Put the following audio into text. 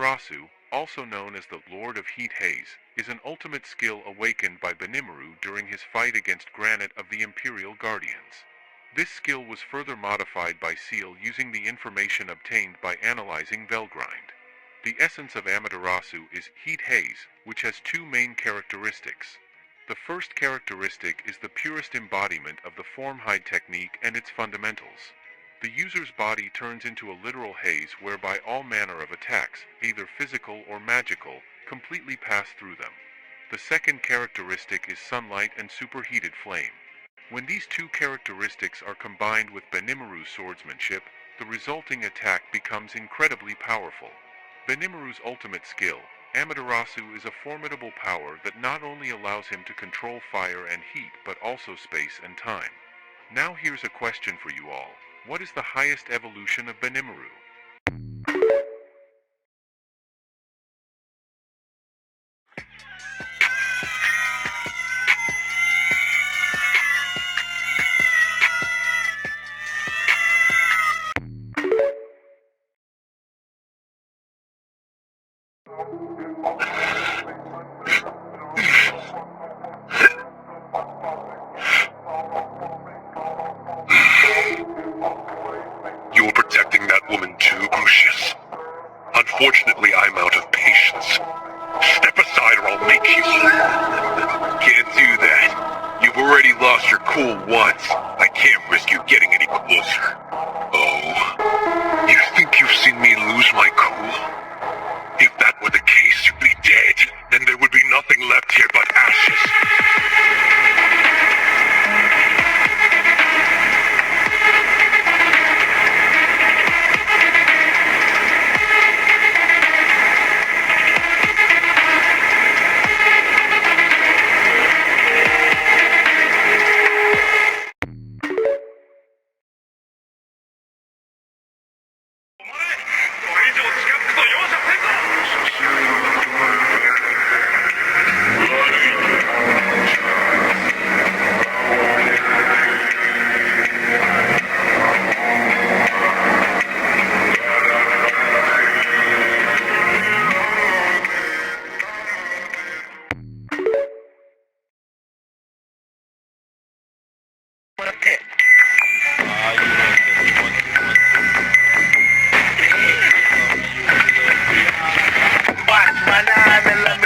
Amaterasu, also known as the Lord of Heat Haze, is an ultimate skill awakened by Benimaru during his fight against Granite of the Imperial Guardians. This skill was further modified by Seal using the information obtained by analyzing Velgrind. The essence of Amaterasu is Heat Haze, which has two main characteristics. The first characteristic is the purest embodiment of the form-hide technique and its fundamentals. The user's body turns into a literal haze whereby all manner of attacks, either physical or magical, completely pass through them. The second characteristic is sunlight and superheated flame. When these two characteristics are combined with Benimaru's swordsmanship, the resulting attack becomes incredibly powerful. Benimaru's ultimate skill, Amaterasu, is a formidable power that not only allows him to control fire and heat but also space and time. Now here's a question for you all. What is the highest evolution of Benimaru? You're protecting that woman too, Lucius? Unfortunately, I'm out of patience. Step aside or I'll make you. Can't do that. You've already lost your cool once. I can't risk you getting any closer. Oh, you think you've seen me lose my cool? If that were the case, you'd be dead. Then there would be nothing left here but ashes. Watch my name and let